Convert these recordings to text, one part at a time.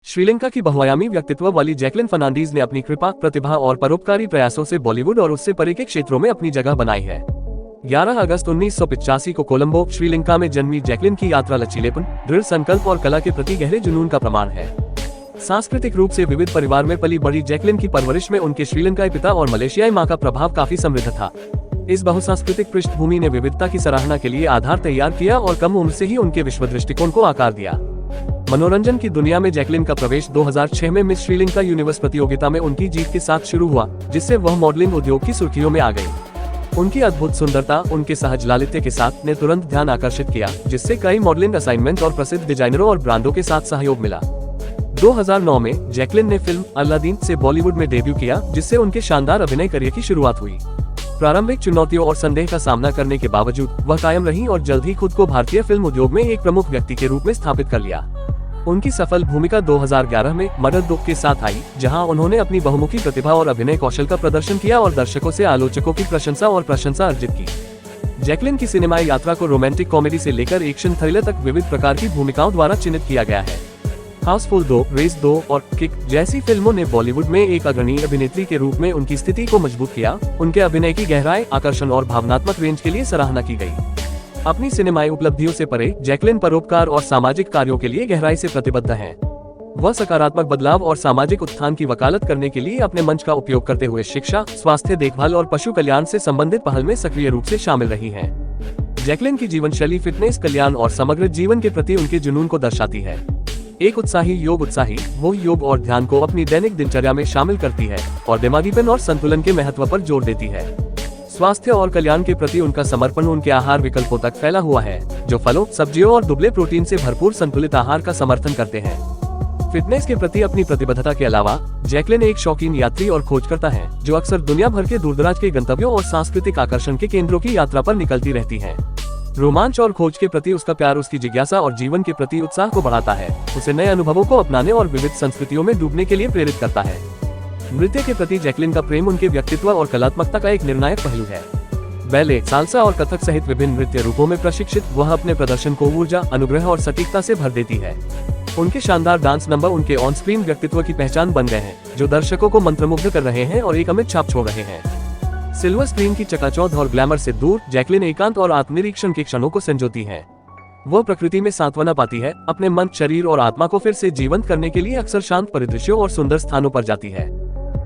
श्रीलंका की बहुआयामी व्यक्तित्व वाली जैकलिन फर्नांडीज ने अपनी कृपा, प्रतिभा और परोपकारी प्रयासों से बॉलीवुड और उससे परे के क्षेत्रों में अपनी जगह बनाई है। 11 अगस्त 1985 को कोलंबो, श्रीलंका में जन्मी जैकलिन की यात्रा लचीलेपन, दृढ़ संकल्प और कला के प्रति गहरे जुनून का प्रमाण है। सांस्कृतिक रूप से विविध परिवार में पली बड़ी जैकलिन की परवरिश में उनके श्रीलंकाई पिता और मलेशियाई मां का प्रभाव काफी समृद्ध था। इस बहुसांस्कृतिक पृष्ठभूमि ने विविधता की सराहना के लिए आधार तैयार किया और कम उम्र से ही उनके विश्व दृष्टिकोण को आकार दिया। मनोरंजन की दुनिया में जैकलिन का प्रवेश 2006 में मिस श्रीलंका यूनिवर्स प्रतियोगिता में उनकी जीत के साथ शुरू हुआ, जिससे वह मॉडलिंग उद्योग की सुर्खियों में आ गई। उनकी अद्भुत सुंदरता, उनके सहज लालित्य के साथ ने तुरंत ध्यान आकर्षित किया, जिससे कई मॉडलिंग असाइनमेंट और प्रसिद्ध डिजाइनरों और ब्रांडों के साथ सहयोग मिला। 2009 में जैकलिन ने फिल्म अलादीन से बॉलीवुड में डेब्यू किया, जिससे उनके शानदार अभिनय करियर की शुरुआत हुई। प्रारंभिक चुनौतियों और संदेह का सामना करने के बावजूद वह कायम रही और जल्द ही खुद को भारतीय फिल्म उद्योग में एक प्रमुख व्यक्ति के रूप में स्थापित कर लिया। उनकी सफल भूमिका 2011 में मदद दुख के साथ आई, जहां उन्होंने अपनी बहुमुखी प्रतिभा और अभिनय कौशल का प्रदर्शन किया और दर्शकों से आलोचकों की प्रशंसा अर्जित की। जैकलिन की सिनेमाई यात्रा को रोमांटिक कॉमेडी से लेकर एक्शन थ्रिलर तक विविध प्रकार की भूमिकाओं द्वारा चिन्हित किया गया है। हाउसफुल 2, रेस 2 और किक जैसी फिल्मों ने बॉलीवुड में एक अग्रणी अभिनेत्री के रूप में उनकी स्थिति को मजबूत किया। उनके अभिनय की गहराई, आकर्षण और भावनात्मक रेंज के लिए सराहना की गई। अपनी सिनेमाई उपलब्धियों से परे जैकलिन परोपकार और सामाजिक कार्यों के लिए गहराई से प्रतिबद्ध हैं। वह सकारात्मक बदलाव और सामाजिक उत्थान की वकालत करने के लिए अपने मंच का उपयोग करते हुए शिक्षा, स्वास्थ्य देखभाल और पशु कल्याण से संबंधित पहल में सक्रिय रूप से शामिल रही हैं। जैकलिन की जीवन शैली फिटनेस, कल्याण और समग्र जीवन के प्रति उनके जुनून को दर्शाती है। एक उत्साही वो योग और ध्यान को अपनी दैनिक दिनचर्या में शामिल करती है और दिमागीपन और संतुलन के महत्व पर जोर देती है। स्वास्थ्य और कल्याण के प्रति उनका समर्पण उनके आहार विकल्पों तक फैला हुआ है, जो फलों, सब्जियों और दुबले प्रोटीन से भरपूर संतुलित आहार का समर्थन करते हैं। फिटनेस के प्रति अपनी प्रतिबद्धता के अलावा जैकलिन एक शौकीन यात्री और खोजकर्ता है, जो अक्सर दुनिया भर के दूरदराज के गंतव्यों और सांस्कृतिक आकर्षण के केंद्रों की यात्रा पर निकलती रहती है। रोमांच और खोज के प्रति उसका प्यार उसकी जिज्ञासा और जीवन के प्रति उत्साह को बढ़ाता है, उसे नए अनुभवों को अपनाने और विविध संस्कृतियों में डूबने के लिए प्रेरित करता है। नृत्य के प्रति जैकलिन का प्रेम उनके व्यक्तित्व और कलात्मकता का एक निर्णायक पहलू है। बैले, साल्सा और कथक सहित विभिन्न नृत्य रूपों में प्रशिक्षित वह अपने प्रदर्शन को ऊर्जा, अनुग्रह और सटीकता से भर देती है। उनके शानदार डांस नंबर उनके ऑन स्क्रीन व्यक्तित्व की पहचान बन गए हैं, जो दर्शकों को मंत्रमुग्ध कर रहे हैं और एक अमिट छाप छोड़ रहे हैं। सिल्वर स्क्रीन की चकाचौंध और ग्लैमर से दूर जैकलिन एकांत और आत्मनिरीक्षण के क्षणों को संजोती है। वह प्रकृति में सांत्वना पाती है, अपने मन, शरीर और आत्मा को फिर से जीवंत करने के लिए अक्सर शांत परिदृश्यों और सुंदर स्थानों पर जाती है।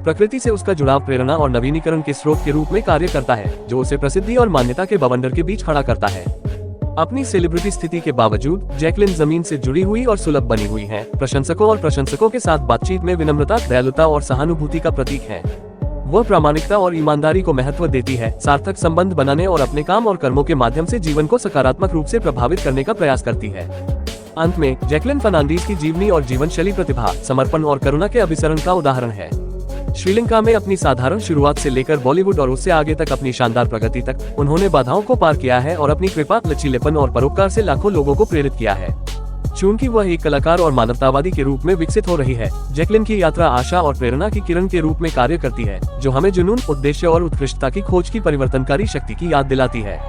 प्रकृति से उसका जुड़ाव प्रेरणा और नवीनीकरण के स्रोत के रूप में कार्य करता है, जो उसे प्रसिद्धि और मान्यता के बवंडर के बीच खड़ा करता है। अपनी सेलिब्रिटी स्थिति के बावजूद जैकलिन जमीन से जुड़ी हुई और सुलभ बनी हुई है। प्रशंसकों के साथ बातचीत में विनम्रता, दयालुता और सहानुभूति का प्रतीक है। वह प्रामाणिकता और ईमानदारी को महत्व देती है, सार्थक संबंध बनाने और अपने काम और कर्मों के माध्यम से जीवन को सकारात्मक रूप से प्रभावित करने का प्रयास करती है। अंत में जैकलिन फर्नांडीज की जीवनी और जीवन शैली प्रतिभा, समर्पण और करुणा के अभिसरण का उदाहरण है। श्रीलंका में अपनी साधारण शुरुआत से लेकर बॉलीवुड और उससे आगे तक अपनी शानदार प्रगति तक उन्होंने बाधाओं को पार किया है और अपनी कृपा, लचीलेपन और परोपकार से लाखों लोगों को प्रेरित किया है। चूंकि वह एक कलाकार और मानवतावादी के रूप में विकसित हो रही है, जैकलिन की यात्रा आशा और प्रेरणा की किरण के रूप में कार्य करती है, जो हमें जुनून, उद्देश्य और उत्कृष्टता की खोज की परिवर्तनकारी शक्ति की याद दिलाती है।